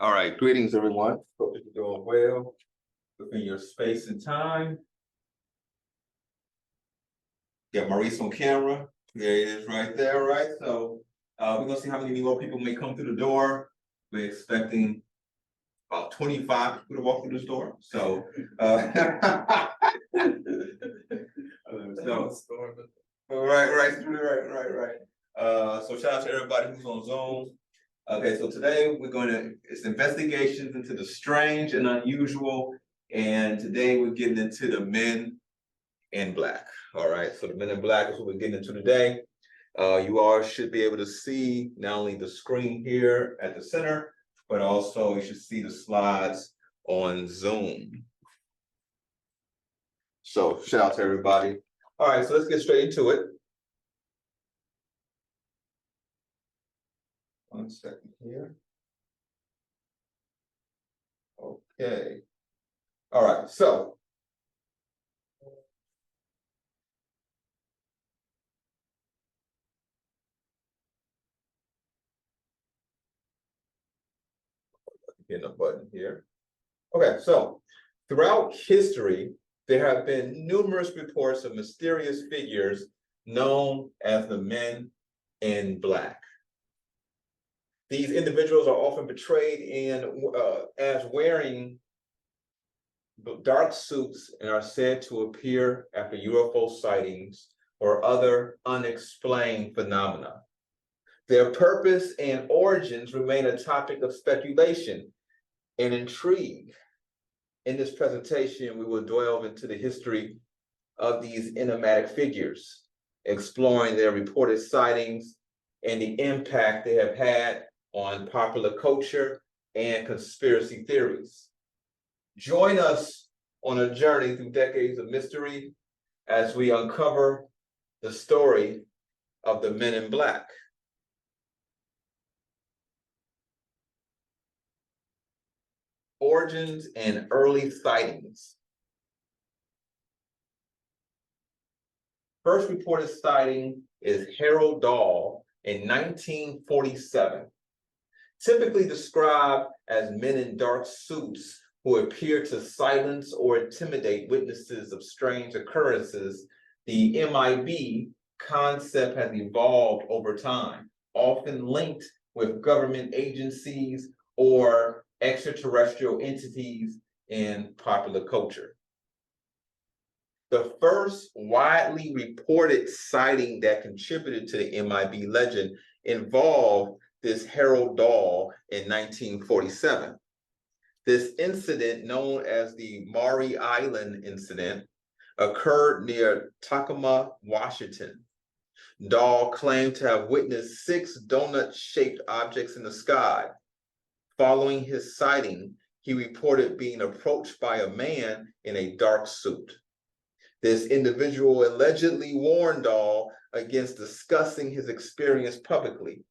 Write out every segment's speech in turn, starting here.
All right, greetings, everyone. Hope you're doing well within your space and time. Got Maurice on camera. There he is right there, right? So we're gonna see how many more people may come through the door. We're expecting about 25 people to walk through this door. So right. So shout out to everybody who's on Zoom. Okay, so today it's investigations into the strange and unusual, and today we're getting into the men in black. All right, so the men in black is what we're getting into today. You all should be able to see not only the screen here at the center, but also you should see the slides on Zoom. So shout out to everybody. All right, so let's get straight into it. One second here. Okay. All right, so getting a button here. Okay, so throughout history, there have been numerous reports of mysterious figures known as the men in black. These individuals are often portrayed as wearing dark suits and are said to appear after UFO sightings or other unexplained phenomena. Their purpose and origins remain a topic of speculation and intrigue. In this presentation, we will delve into the history of these enigmatic figures, exploring their reported sightings and the impact they have had on popular culture and conspiracy theories. Join us on a journey through decades of mystery as we uncover the story of the men in black. Origins and early sightings. First reported sighting is Harold Dahl in 1947. Typically described as men in dark suits who appear to silence or intimidate witnesses of strange occurrences, the MIB concept has evolved over time, often linked with government agencies or extraterrestrial entities in popular culture. The first widely reported sighting that contributed to the MIB legend involved this Harold Dahl in 1947. This incident, known as the Maury Island incident, occurred near Tacoma, Washington. Dahl claimed to have witnessed 6 donut-shaped objects in the sky. Following his sighting, he reported being approached by a man in a dark suit. This individual allegedly warned Dahl against discussing his experience publicly,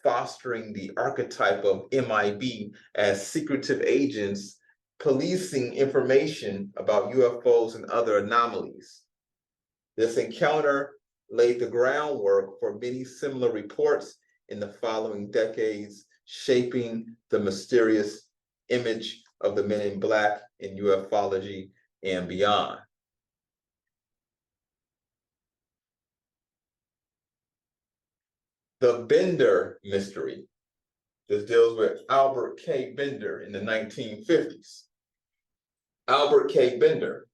fostering the archetype of MIB as secretive agents policing information about UFOs and other anomalies. This encounter laid the groundwork for many similar reports in the following decades, shaping the mysterious image of the men in black in ufology and beyond. The Bender mystery. This deals with Albert K. Bender in the 1950s. Albert K. Bender,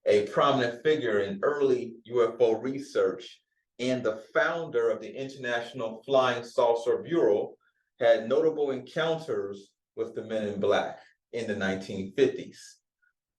a prominent figure in early UFO research and the founder of the International Flying Saucer Bureau, had notable encounters with the men in black in the 1950s.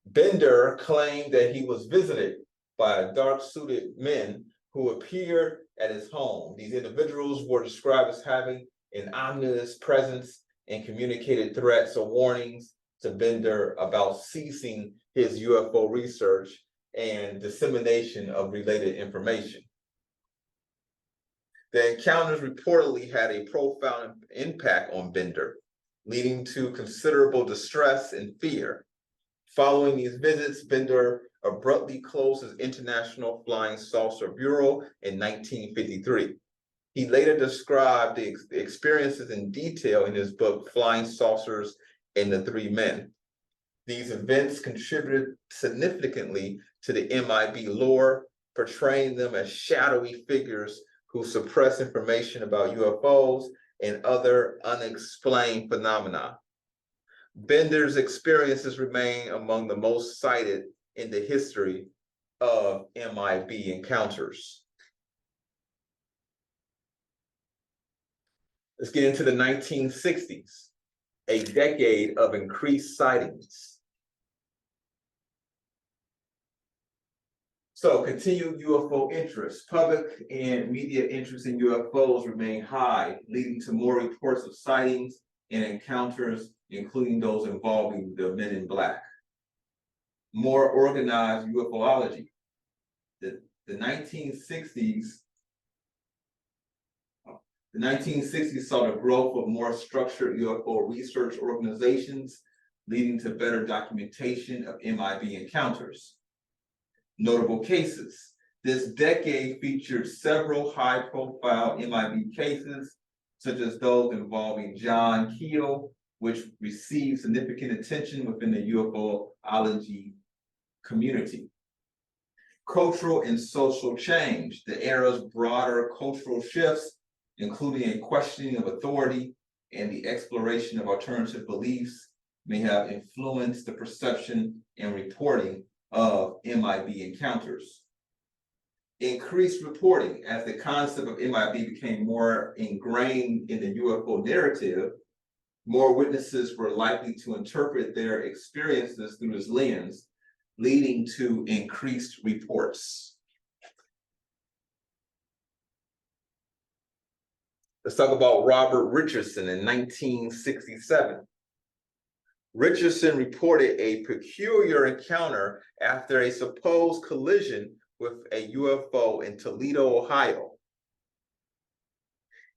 Bender claimed that he was visited by dark-suited men who appeared at his home. These individuals were described as having an ominous presence and communicated threats or warnings to Bender about ceasing his UFO research and dissemination of related information. The encounters reportedly had a profound impact on Bender, leading to considerable distress and fear. Following these visits, Bender abruptly closed his International Flying Saucer Bureau in 1953. He later described the experiences in detail in his book, Flying Saucers and the three men. These events contributed significantly to the MIB lore, portraying them as shadowy figures who suppress information about UFOs and other unexplained phenomena. Bender's experiences remain among the most cited in the history of MIB encounters. Let's get into the 1960s, a decade of increased sightings. So continued UFO interest. Public and media interest in UFOs remain high, leading to more reports of sightings and encounters, including those involving the Men in Black. More organized UFOlogy. The 1960s saw the growth of more structured UFO research organizations, leading to better documentation of MIB encounters. Notable cases. This decade featured several high-profile MIB cases, such as those involving John Keel, which received significant attention within the UFOlogy community. Cultural and social change. The era's broader cultural shifts, including a questioning of authority and the exploration of alternative beliefs, may have influenced the perception and reporting of MIB encounters. Increased reporting. As the concept of MIB became more ingrained in the UFO narrative, more witnesses were likely to interpret their experiences through this lens, leading to increased reports. Let's talk about Robert Richardson in 1967. Richardson reported a peculiar encounter after a supposed collision with a UFO in Toledo, Ohio.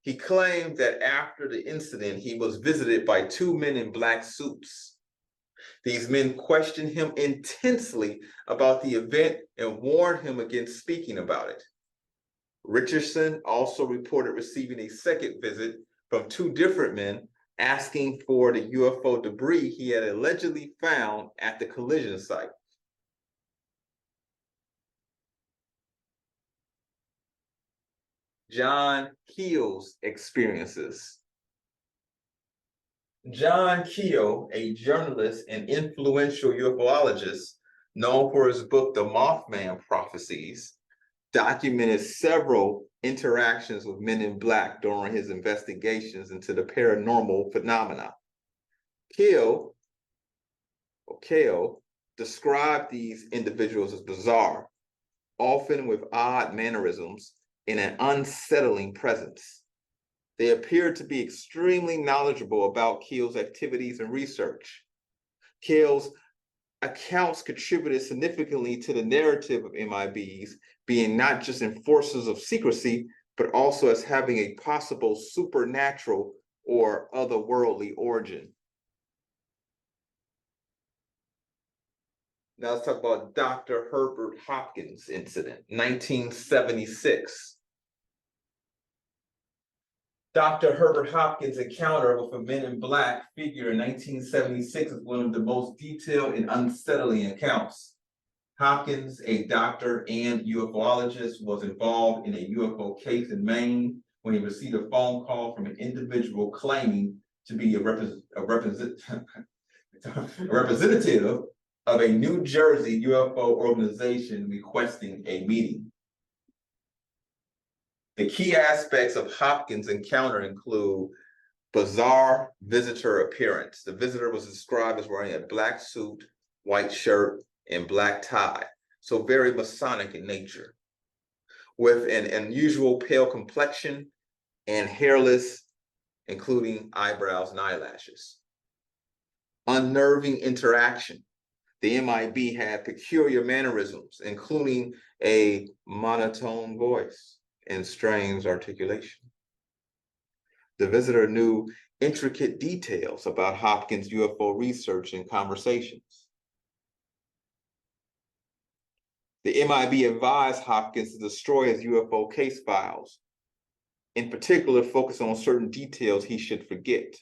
He claimed that after the incident, he was visited by two men in black suits. These men questioned him intensely about the event and warned him against speaking about it. Richardson also reported receiving a second visit from two different men asking for the UFO debris he had allegedly found at the collision site. John Keel's experiences. John Keel, a journalist and influential UFOologist known for his book, The Mothman Prophecies, documented several interactions with men in black during his investigations into the paranormal phenomena. Keel described these individuals as bizarre, often with odd mannerisms and an unsettling presence. They appeared to be extremely knowledgeable about Keel's activities and research. Keel's accounts contributed significantly to the narrative of MIBs being not just enforcers of secrecy, but also as having a possible supernatural or otherworldly origin. Now let's talk about Dr. Herbert Hopkins incident, 1976. Dr. Herbert Hopkins' encounter with a Men in Black figure in 1976 is one of the most detailed and unsettling accounts. Hopkins, a doctor and UFOologist, was involved in a UFO case in Maine when he received a phone call from an individual claiming to be a representative of a New Jersey UFO organization requesting a meeting. The key aspects of Hopkins' encounter include bizarre visitor appearance. The visitor was described as wearing a black suit, white shirt, and black tie, so very Masonic in nature, with an unusual pale complexion and hairless, including eyebrows and eyelashes. Unnerving interaction. The MIB had peculiar mannerisms, including a monotone voice and strange articulation. The visitor knew intricate details about Hopkins' UFO research and conversations. The MIB advised Hopkins to destroy his UFO case files, in particular focus on certain details he should forget.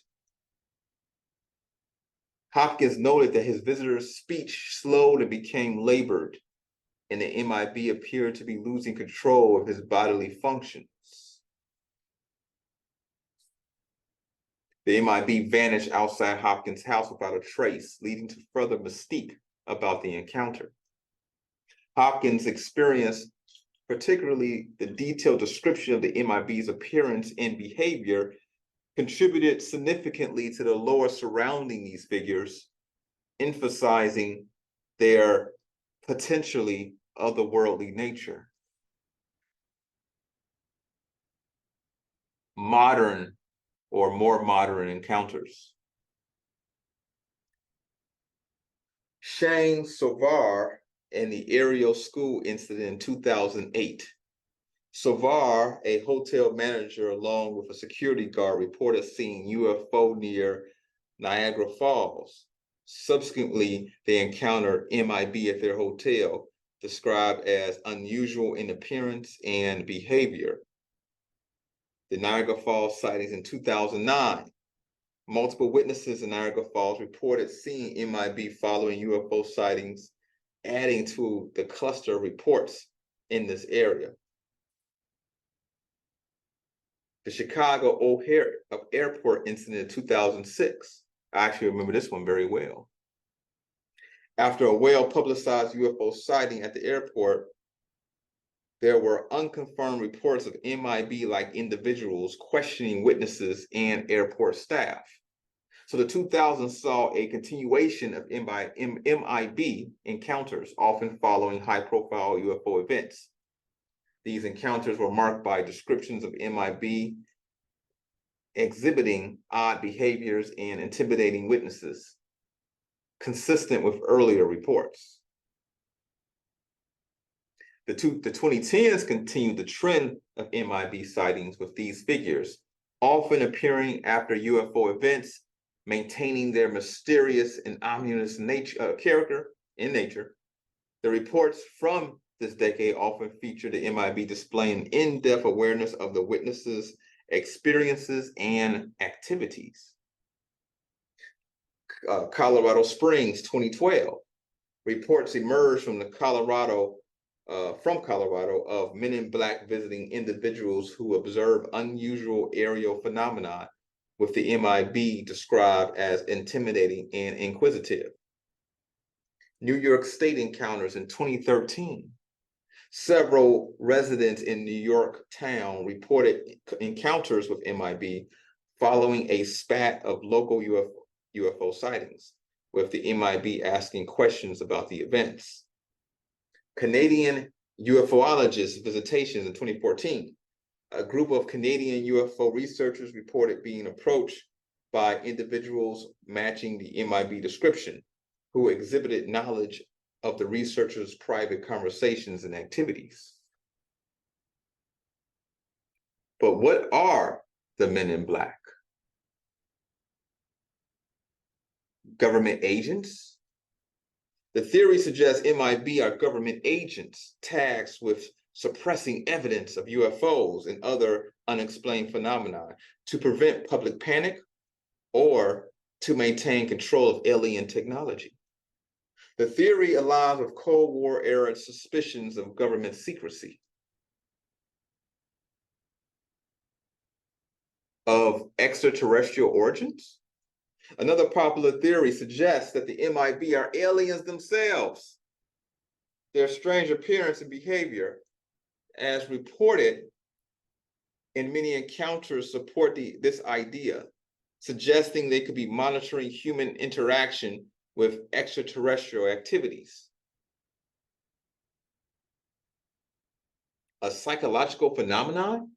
Hopkins noted that his visitor's speech slowed and became labored, and the MIB appeared to be losing control of his bodily functions. The MIB vanished outside Hopkins' house without a trace, leading to further mystique about the encounter. Hopkins experienced, particularly the detailed description of the MIB's appearance and behavior, contributed significantly to the lore surrounding these figures, emphasizing their potentially otherworldly nature. Modern or more modern encounters. Shane Sovar and the Ariel School incident in 2008. Sovar, a hotel manager, along with a security guard, reported seeing UFO near Niagara Falls. Subsequently, they encountered MIB at their hotel, described as unusual in appearance and behavior. The Niagara Falls sightings in 2009. Multiple witnesses in Niagara Falls reported seeing MIB following UFO sightings, adding to the cluster of reports in this area. The Chicago O'Hare Airport incident in 2006. I actually remember this one very well. After a well-publicized UFO sighting at the airport, there were unconfirmed reports of MIB-like individuals questioning witnesses and airport staff. So the 2000s saw a continuation of MIB encounters, often following high-profile UFO events. These encounters were marked by descriptions of MIB exhibiting odd behaviors and intimidating witnesses, consistent with earlier reports. The 2010s continued the trend of MIB sightings, with these figures often appearing after UFO events, maintaining their mysterious and ominous character in nature. The reports from this decade often feature the MIB displaying in-depth awareness of the witnesses' experiences and activities. Colorado Springs, 2012. Reports emerged from Colorado of men in black visiting individuals who observe unusual aerial phenomena, with the MIB described as intimidating and inquisitive. New York State encounters in 2013. Several residents in New York town reported encounters with MIB following a spat of local UFO sightings, with the MIB asking questions about the events. Canadian UFOologists visitations in 2014. A group of Canadian UFO researchers reported being approached by individuals matching the MIB description, who exhibited knowledge of the researchers' private conversations and activities. But what are the men in black? Government agents? The theory suggests MIB are government agents tasked with suppressing evidence of UFOs and other unexplained phenomena to prevent public panic or to maintain control of alien technology. The theory aligns with Cold War era suspicions of government secrecy, of extraterrestrial origins. Another popular theory suggests that the MIB are aliens themselves. Their strange appearance and behavior, as reported in many encounters, support this idea, suggesting they could be monitoring human interaction with extraterrestrial activities. A psychological phenomenon?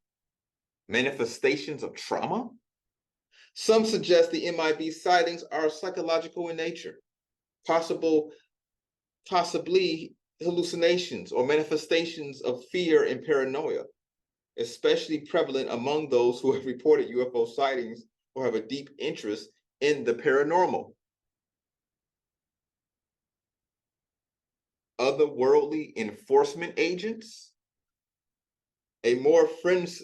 Manifestations of trauma? Some suggest the MIB sightings are psychological in nature, possibly hallucinations or manifestations of fear and paranoia, especially prevalent among those who have reported UFO sightings or have a deep interest in the paranormal. Otherworldly enforcement agents? A more fringe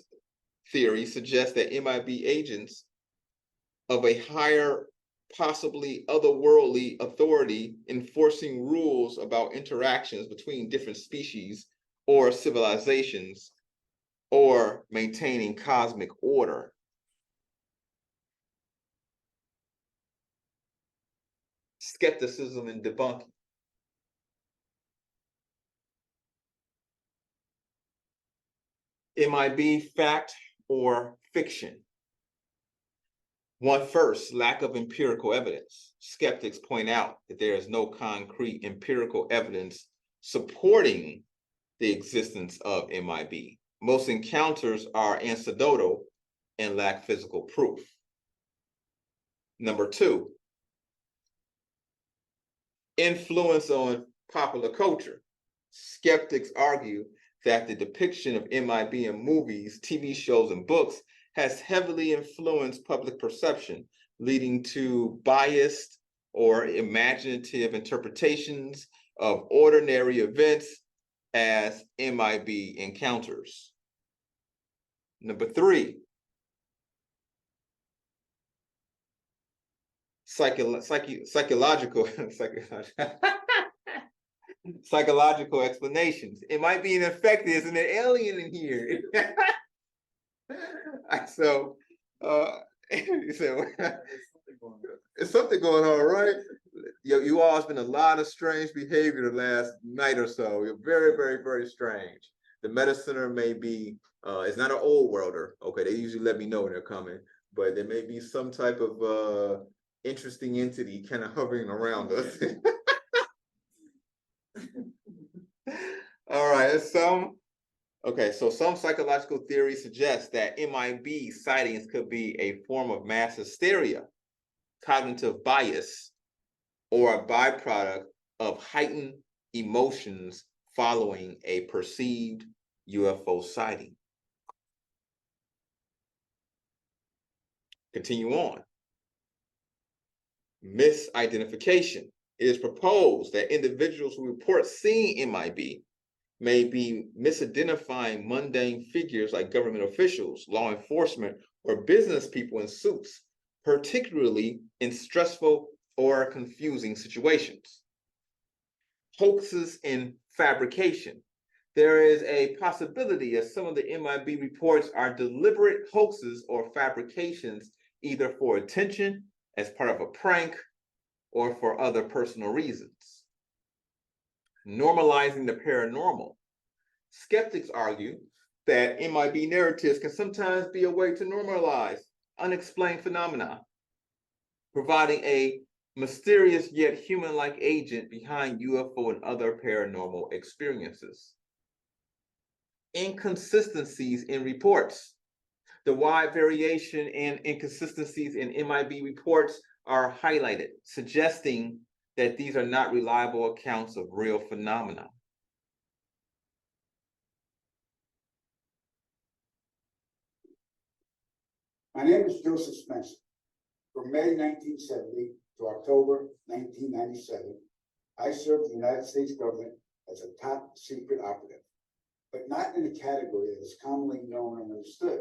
theory suggests that MIB agents of a higher possibly otherworldly authority enforcing rules about interactions between different species or civilizations, or maintaining cosmic order. Skepticism and debunking. MIB fact or fiction? One, first, lack of empirical evidence. Skeptics point out that there is no concrete empirical evidence supporting the existence of MIB. Most encounters are anecdotal and lack physical proof. Number two, influence on popular culture. Skeptics argue that the depiction of MIB in movies, TV shows, and books has heavily influenced public perception, leading to biased or imaginative interpretations of ordinary events as MIB encounters. Number three, psychological psychological explanations. It might be an effect. There's an alien in here. So it's something going on, right? You all spent a lot of strange behavior the last night or so. You're very, very, very strange. The Meta Center may be, it's not an old worlder. Okay, they usually let me know when they're coming, but there may be some type of interesting entity kind of hovering around us. All right, so some psychological theories suggest that MIB sightings could be a form of mass hysteria, cognitive bias, or a byproduct of heightened emotions following a perceived UFO sighting. Continue on. Misidentification. It is proposed that individuals who report seeing MIB may be misidentifying mundane figures like government officials, law enforcement, or business people in suits, particularly in stressful or confusing situations. Hoaxes and fabrication. There is a possibility that some of the MIB reports are deliberate hoaxes or fabrications, either for attention, as part of a prank, or for other personal reasons. Normalizing the paranormal. Skeptics argue that MIB narratives can sometimes be a way to normalize unexplained phenomena, providing a mysterious yet human-like agent behind UFO and other paranormal experiences. Inconsistencies in reports. The wide variation and inconsistencies in MIB reports are highlighted, suggesting that these are not reliable accounts of real phenomena. My name is Joseph Spencer. From May 1970 to October 1997, I served the United States government as a top secret operative, but not in a category that is commonly known and understood.